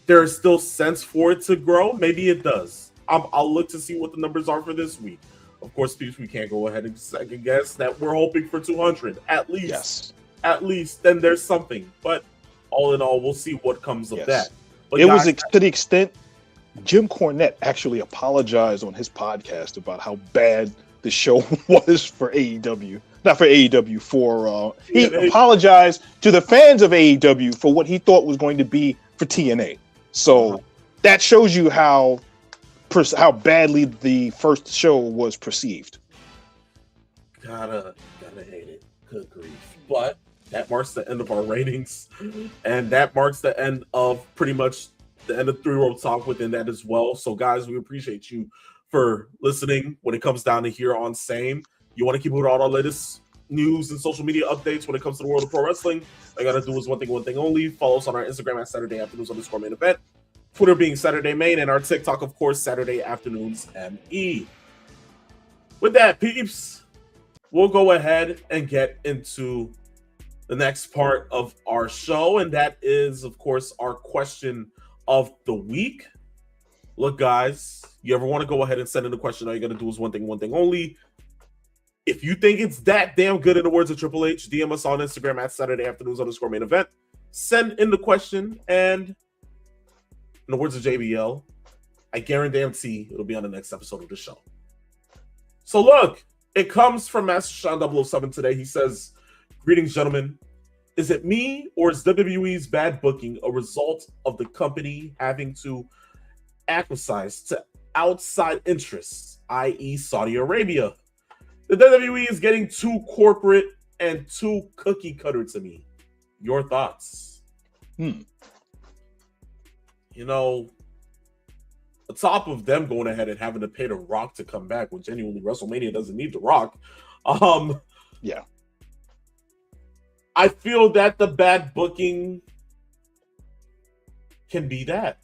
there's still sense for it to grow. Maybe it does. I'll look to see what the numbers are for this week. Of course, we can't go ahead and second guess that we're hoping for 200 at least. Yes. At least, then there's something. But all in all, we'll see what comes of that. But it was to the extent Jim Cornette actually apologized on his podcast about how bad the show was for AEW. Not for AEW, he apologized to the fans of AEW for what he thought was going to be for TNA. So that shows you how badly the first show was perceived. Gotta hate it. Good grief. But that marks the end of our ratings, and that marks the end of pretty much the end of 3 Road Talk within that as well. So guys, we appreciate you for listening when it comes down to here on Same. You want to keep up with all our latest news and social media updates when it comes to the world of pro wrestling? All you got to do is one thing only. Follow us on our Instagram at Saturday Afternoons _main event. Twitter being Saturday Main, and our TikTok, of course, Saturday Afternoons ME. With that, peeps, we'll go ahead and get into the next part of our show, and that is, of course, our question of the week. Look, guys, you ever want to go ahead and send in a question, all you got to do is one thing only. If you think it's that damn good, in the words of Triple H, DM us on Instagram at Saturday Afternoons_main event. Send in the question, and in the words of JBL, I guarantee it'll be on the next episode of the show. So look, it comes from Master Sean 007 today. He says, greetings, gentlemen. Is it me or is WWE's bad booking a result of the company having to acquiesce to outside interests, i.e. Saudi Arabia? The WWE is getting too corporate and too cookie cutter to me. Your thoughts? You know, on top of them going ahead and having to pay The Rock to come back, when genuinely WrestleMania doesn't need The Rock. Yeah. I feel that the bad booking can be that.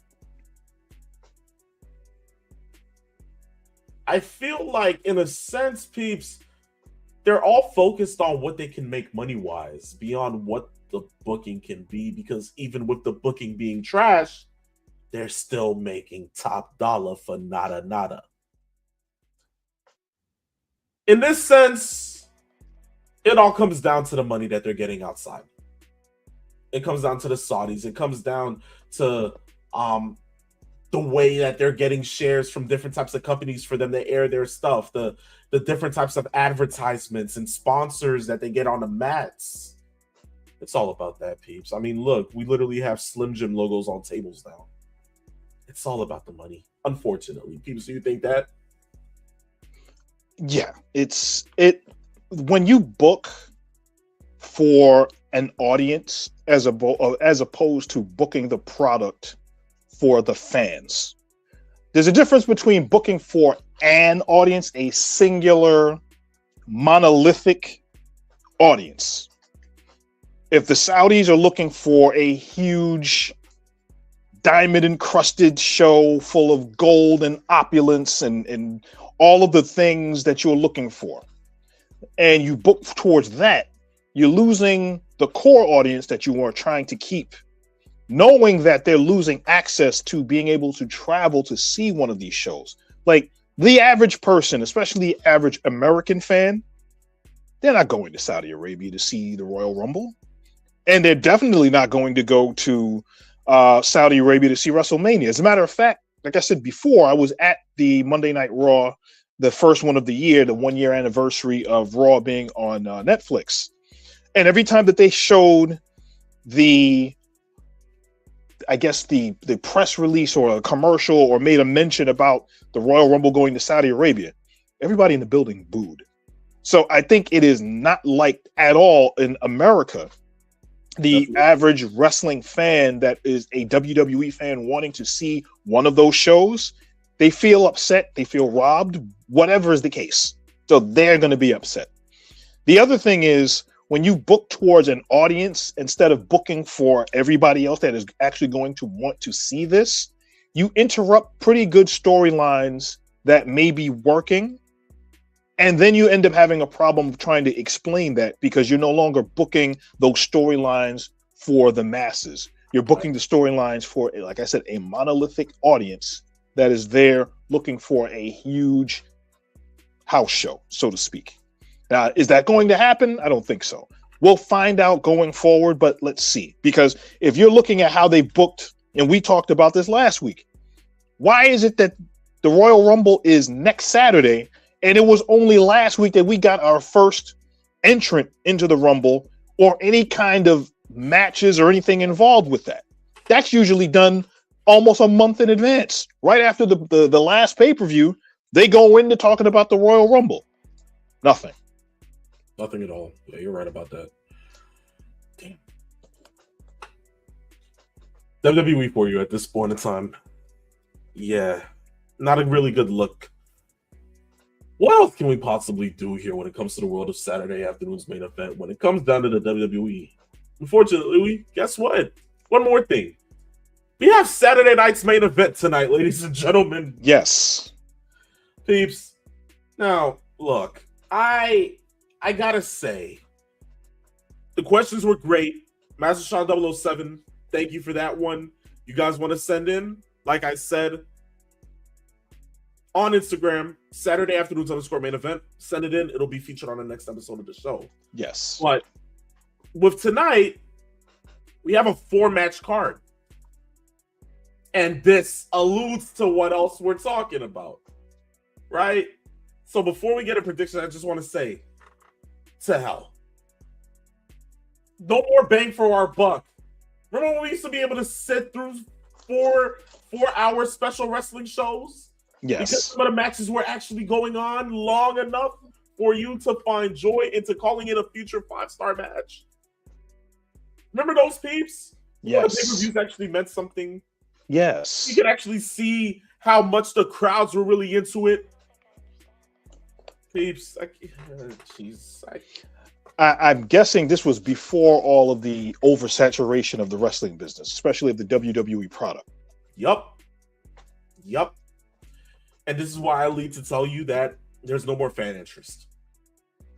I feel like, in a sense, peeps, they're all focused on what they can make money-wise beyond what the booking can be, because even with the booking being trash, they're still making top dollar for nada. In this sense, it all comes down to the money that they're getting outside. It comes down to the Saudis. It comes down to the way that they're getting shares from different types of companies for them to air their stuff, the different types of advertisements and sponsors that they get on the mats. It's all about that, peeps. I mean, look, we literally have Slim Jim logos on tables now. It's all about the money, unfortunately. Peeps, do you think that? Yeah, when you book for an audience as opposed to booking the product for the fans. There's a difference between booking for an audience, a singular, monolithic audience. If the Saudis are looking for a huge, diamond-encrusted show full of gold and opulence and all of the things that you're looking for, and you book towards that, you're losing the core audience that you are trying to keep, knowing that they're losing access to being able to travel to see one of these shows. Like, the average person, especially the average American fan, they're not going to Saudi Arabia to see the Royal Rumble. And they're definitely not going to go to Saudi Arabia to see WrestleMania. As a matter of fact, like I said before, I was at the Monday Night Raw, the first one of the year, the 1 year anniversary of Raw being on Netflix. And every time that they showed the press release or a commercial or made a mention about the Royal Rumble going to Saudi Arabia, everybody in the building booed. So I think it is not liked at all in America. The average wrestling fan that is a WWE fan wanting to see one of those shows, they feel upset, they feel robbed, whatever is the case. So they're going to be upset. The other thing is, when you book towards an audience instead of booking for everybody else that is actually going to want to see this, you interrupt pretty good storylines that may be working. And then you end up having a problem trying to explain that, because you're no longer booking those storylines for the masses. You're booking the storylines for, like I said, a monolithic audience that is there looking for a huge house show, so to speak. Now, is that going to happen? I don't think so. We'll find out going forward, but let's see. Because if you're looking at how they booked, and we talked about this last week, why is it that the Royal Rumble is next Saturday, and it was only last week that we got our first entrant into the Rumble or any kind of matches or anything involved with that? That's usually done almost a month in advance. Right after the last pay-per-view, they go into talking about the Royal Rumble. Nothing at all. Yeah, you're right about that. Damn. WWE for you at this point in time. Yeah, not a really good look. What else can we possibly do here when it comes to the world of Saturday afternoon's main event? When it comes down to the WWE, unfortunately, guess what? One more thing. We have Saturday night's main event tonight, ladies and gentlemen. Yes. Peeps. Now, look, I gotta say, The questions were great. Master Sean 007, thank you for that one. You guys want to send in, like I said, on Instagram, Saturday afternoons _main event. Send it in. It'll be featured on the next episode of the show. Yes. But with tonight, we have a 4-match card. And this alludes to what else we're talking about. Right? So before we get a prediction, I just want to say, to hell. No more bang for our buck. Remember when we used to be able to sit through 4-hour special wrestling shows? Yes. Because some of the matches were actually going on long enough for you to find joy into calling it a future 5-star match. Remember those peeps? Yes. The pay-per-views actually meant something. Yes. You could actually see how much the crowds were really into it. Peeps, I'm guessing this was before all of the oversaturation of the wrestling business, especially of the WWE product. Yup. And this is why I lead to tell you that there's no more fan interest.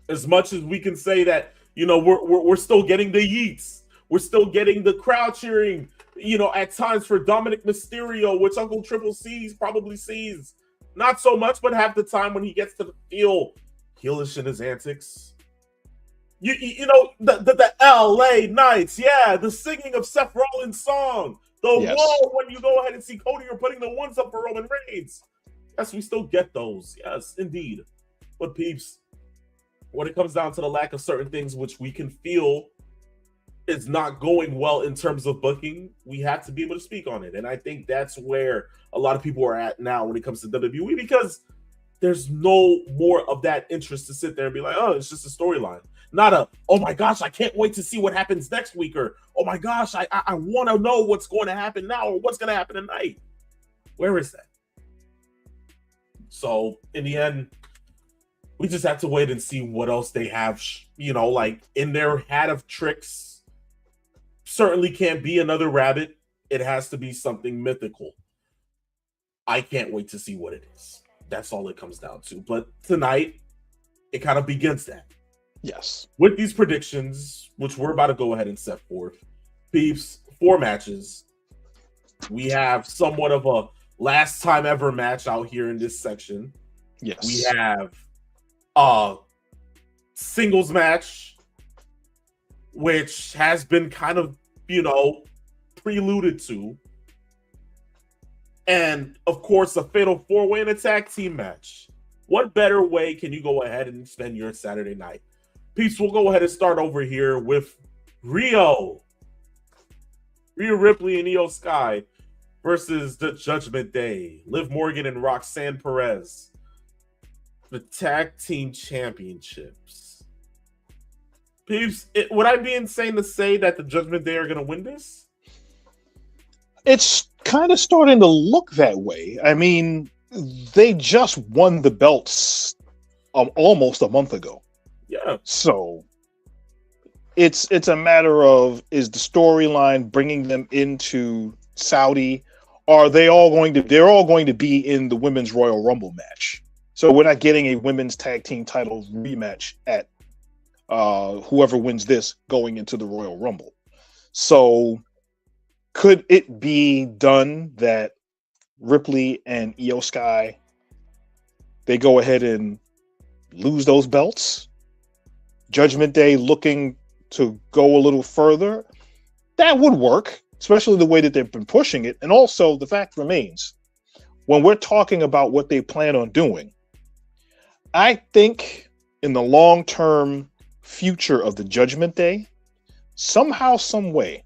As much as we can say that, we're still getting the yeets, we're still getting the crowd cheering, at times for Dominic Mysterio, which Uncle Triple C probably sees. Not so much, but half the time when he gets to feel heelish in his antics. The LA Knights, the singing of Seth Rollins' song. Whoa, when you go ahead and see Cody, you're putting the ones up for Roman Reigns. Yes, we still get those. Yes, indeed. But peeps, when it comes down to the lack of certain things which we can feel is not going well in terms of booking, we have to be able to speak on it. And I think that's where a lot of people are at now when it comes to WWE, because there's no more of that interest to sit there and be like, oh, it's just a storyline. Not a, oh my gosh, I can't wait to see what happens next week, or oh my gosh, I want to know what's going to happen now, or what's going to happen tonight. Where is that? So in the end, we just have to wait and see what else they have, like in their hat of tricks. Certainly can't be another rabbit. It has to be something mythical. I can't wait to see what it is. That's all it comes down to. But tonight, it kind of begins that. Yes. With these predictions, which we're about to go ahead and set forth, peeps, 4 matches. We have somewhat of a last time ever match out here in this section. Yes. We have a singles match, which has been kind of, preluded to. And, of course, a fatal 4-way and a tag team match. What better way can you go ahead and spend your Saturday night? Peeps, we'll go ahead and start over here with Rhea Ripley and Io Sky versus the Judgment Day, Liv Morgan and Roxanne Perez. The tag team championships. Peeps, would I be insane to say that the Judgment Day are going to win this? It's kind of starting to look that way. I mean, they just won the belts almost a month ago. Yeah. So it's a matter of, is the storyline bringing them into Saudi? They're all going to be in the Women's Royal Rumble match. So we're not getting a women's tag team title rematch at whoever wins this going into the Royal Rumble. So could it be done that Ripley and Io Sky, they go ahead and lose those belts? Judgment Day looking to go a little further? That would work, especially the way that they've been pushing it. And also the fact remains, when we're talking about what they plan on doing, I think in the long-term future of the Judgment Day, somehow, some way,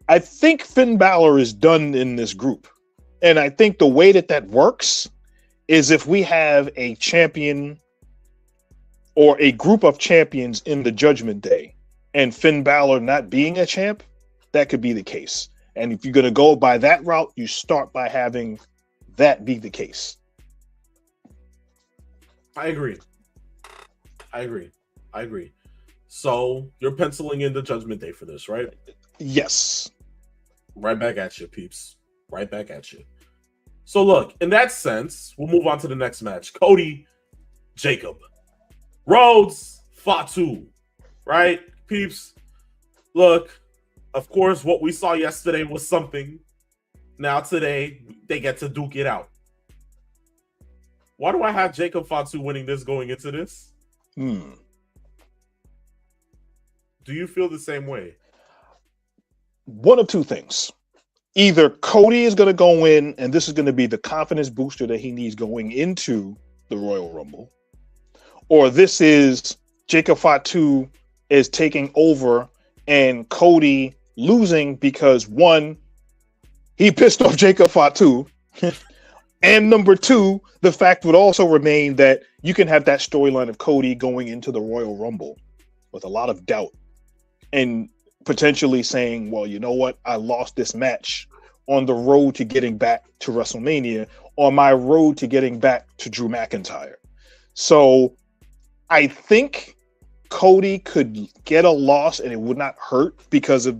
I think Finn Balor is done in this group. And I think the way that works is if we have a champion or a group of champions in the Judgment Day and Finn Balor not being a champ, that could be the case. And if you're going to go by that route, you start by having that be the case. I agree. So you're penciling in the Judgment Day for this, right? Yes. Right back at you, peeps. Right back at you. So look, in that sense, we'll move on to the next match. Cody, Jacob. Rhodes, Fatu. Right? Peeps, look, of course, what we saw yesterday was something. Now today, they get to duke it out. Why do I have Jacob Fatu winning this going into this? Do you feel the same way? One of two things. Either Cody is going to go in, and this is going to be the confidence booster that he needs going into the Royal Rumble, or this is Jacob Fatu is taking over and Cody losing because, one, he pissed off Jacob Fatu, and number two, the fact would also remain that you can have that storyline of Cody going into the Royal Rumble with a lot of doubt and potentially saying, well, you know what? I lost this match on the road to getting back to WrestleMania, on my road to getting back to Drew McIntyre. So I think Cody could get a loss and it would not hurt because of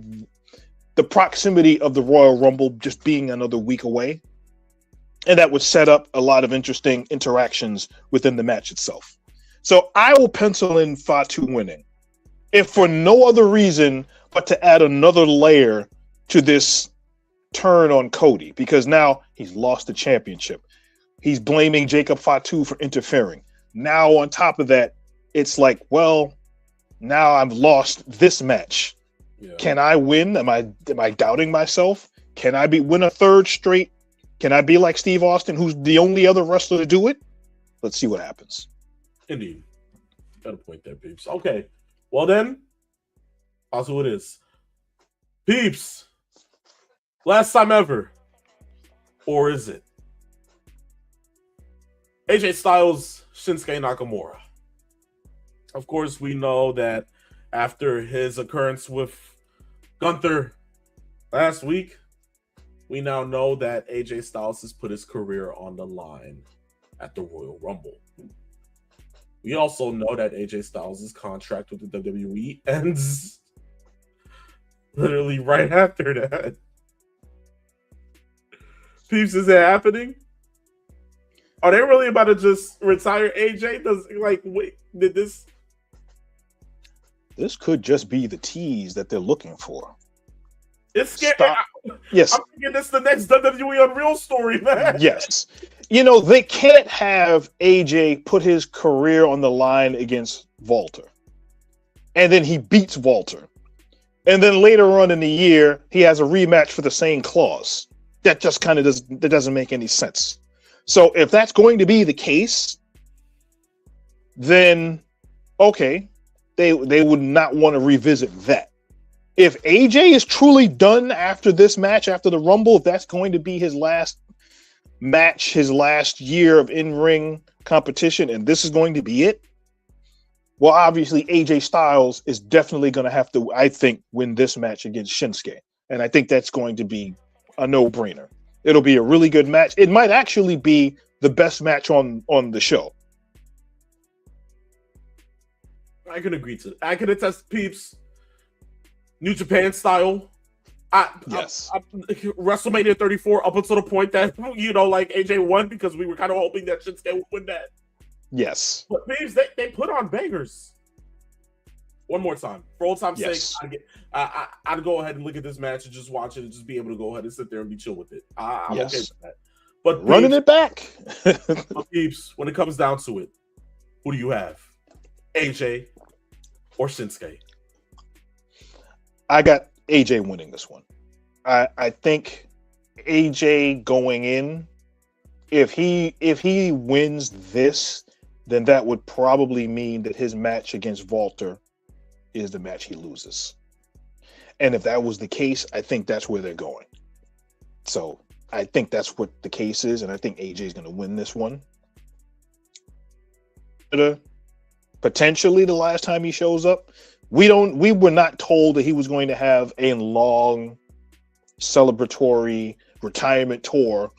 the proximity of the Royal Rumble just being another week away. And that would set up a lot of interesting interactions within the match itself. So I will pencil in Fatu winning, if for no other reason but to add another layer to this turn on Cody, because now he's lost the championship. He's blaming Jacob Fatu for interfering. Now on top of that, it's like, well, now I've lost this match. Yeah. Can I win? Am I doubting myself? Can I win a third straight? Can I be like Steve Austin, who's the only other wrestler to do it? Let's see what happens. Indeed. Got a point there, Peeps. Okay. Well then, that's who it is. Peeps. Last time ever. Or is it? AJ Styles, Shinsuke Nakamura. Of course, we know that after his occurrence with Gunther last week, we now know that AJ Styles has put his career on the line at the Royal Rumble. We also know that AJ Styles' contract with the WWE ends literally right after that. Peeps, is it happening? Are they really about to just retire AJ? Did this? This could just be the tease that they're looking for. It's scary. Yes. I'm thinking this is the next WWE Unreal story, man. Yes. You know, they can't have AJ put his career on the line against Walter. And then he beats Walter. And then later on in the year, he has a rematch for the same clause. That just kind of doesn't make any sense. So if that's going to be the case, then okay, they would not want to revisit that. If AJ is truly done after this match, after the Rumble, if that's going to be his last match, his last year of in-ring competition, and this is going to be it, well, obviously AJ Styles is definitely going to have to, I think, win this match against Shinsuke. And I think that's going to be a no-brainer. It'll be a really good match. It might actually be the best match on the show. I can agree to that. I can attest, Peeps. New Japan style. Yes. WrestleMania 34 up until the point that, like AJ won because we were kind of hoping that Shinsuke would win that. Yes. But Peeps, they put on bangers. One more time. For old time's sake, I'd go ahead and look at this match and just watch it and just be able to go ahead and sit there and be chill with it. I'm okay with that. But running it back. But Peeps, when it comes down to it, who do you have? AJ or Shinsuke? I got AJ winning this one. I think AJ going in, if he wins this, then that would probably mean that his match against Walter is the match he loses. And if that was the case, I think that's where they're going. So I think that's what the case is, and I think AJ is going to win this one. Potentially the last time he shows up. We were not told that he was going to have a long celebratory retirement tour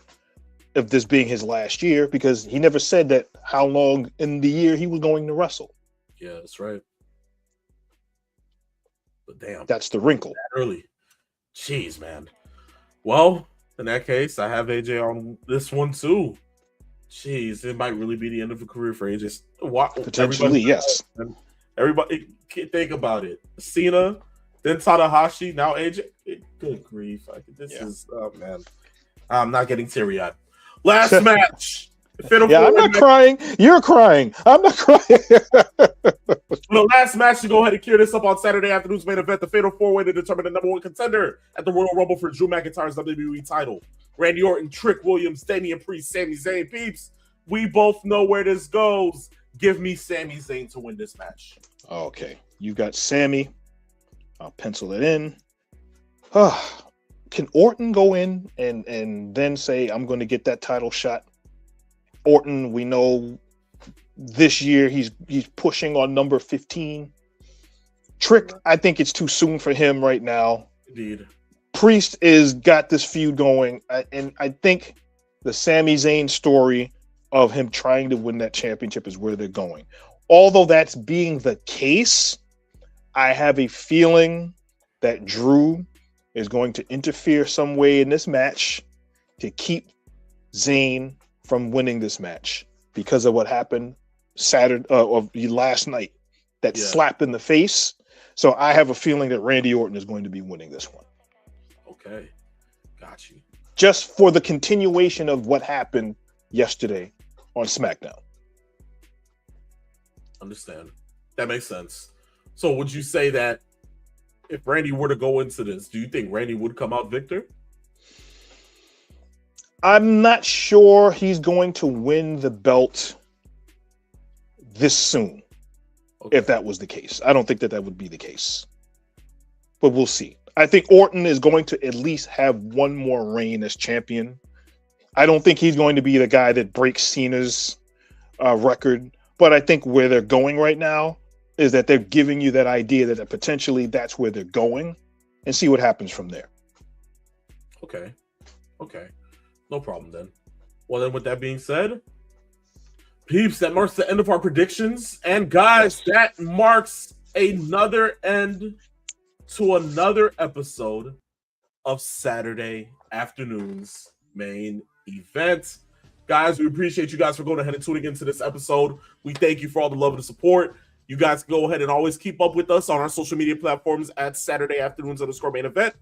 of this being his last year, because he never said that how long in the year he was going to wrestle. Yeah, that's right. But damn, that's the wrinkle. That early. Jeez, man. Well, in that case, I have AJ on this one too. Jeez, it might really be the end of a career for AJ. Potentially, yes. Everybody, think about it. Cena, then Tanahashi, now AJ. Good grief! Oh man, I'm not getting teary-eyed. Last match. I'm not crying. You're crying. I'm not crying. The last match to go ahead and clear this up on Saturday afternoon's main event, the Fatal 4-Way to determine the number one contender at the Royal Rumble for Drew McIntyre's WWE title. Randy Orton, Trick Williams, Damian Priest, Sami Zayn. Peeps, we both know where this goes. Give me Sami Zayn to win this match. Okay. You got Sami. I'll pencil it in. Can Orton go in and then say, I'm going to get that title shot? Orton, we know this year he's pushing on number 15. Trick, I think it's too soon for him right now. Indeed. Priest is got this feud going, and I think the Sami Zayn story of him trying to win that championship is where they're going. Although that's being the case, I have a feeling that Drew is going to interfere some way in this match to keep Zayn from winning this match because of what happened last night, that slap in the face. So I have a feeling that Randy Orton is going to be winning this one. Okay, got you. Just for the continuation of what happened yesterday on SmackDown. Understand. That makes sense. So would you say that if Randy were to go into this, do you think Randy would come out victor? I'm not sure he's going to win the belt this soon, if that was the case. I don't think that would be the case, but we'll see. I think Orton is going to at least have one more reign as champion. I don't think he's going to be the guy that breaks Cena's record, but I think where they're going right now is that they're giving you that idea that potentially that's where they're going, and see what happens from there. Okay. No problem then. Well, then with that being said, peeps, that marks the end of our predictions. And guys, that marks another end to another episode of Saturday afternoon's main event. Guys, we appreciate you guys for going ahead and tuning into this episode. We thank you for all the love and the support. You guys can go ahead and always keep up with us on our social media platforms at Saturday afternoons_main event.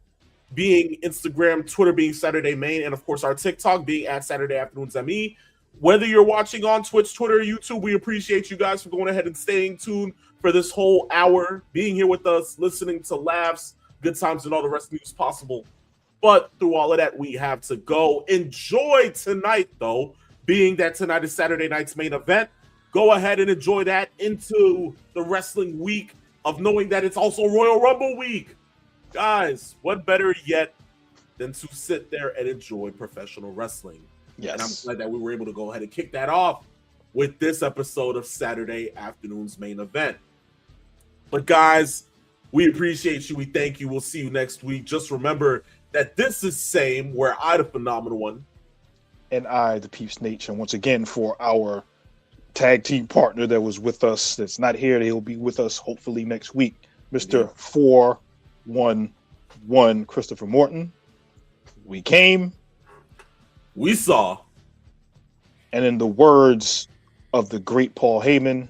Being Instagram, Twitter being Saturday Main, and of course our TikTok being at Saturday Afternoons ME. Whether you're watching on Twitch, Twitter, or YouTube, we appreciate you guys for going ahead and staying tuned for this whole hour, being here with us, listening to laughs, good times, and all the rest of the news possible. But through all of that, we have to go. Enjoy tonight, though, being that tonight is Saturday night's main event. Go ahead and enjoy that into the wrestling week of knowing that it's also Royal Rumble week. Guys, what better yet than to sit there and enjoy professional wrestling? Yes. And I'm glad that we were able to go ahead and kick that off with this episode of Saturday afternoon's main event. But guys, we appreciate you. We thank you. We'll see you next week. Just remember that this is Same, where I, the phenomenal one, and I, the Peeps Nate. And once again, for our tag team partner that was with us, that's not here, he'll be with us hopefully next week, Mr. 411 Christopher Morton. We came, we saw, and in the words of the great Paul Heyman,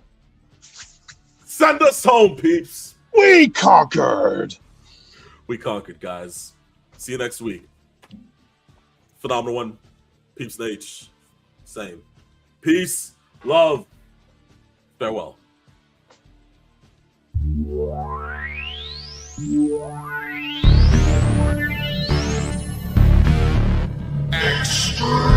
send us home, peeps. We conquered. We conquered, guys. See you next week. Phenomenal one, Peeps Nate. Same. Peace, love, farewell. Extra.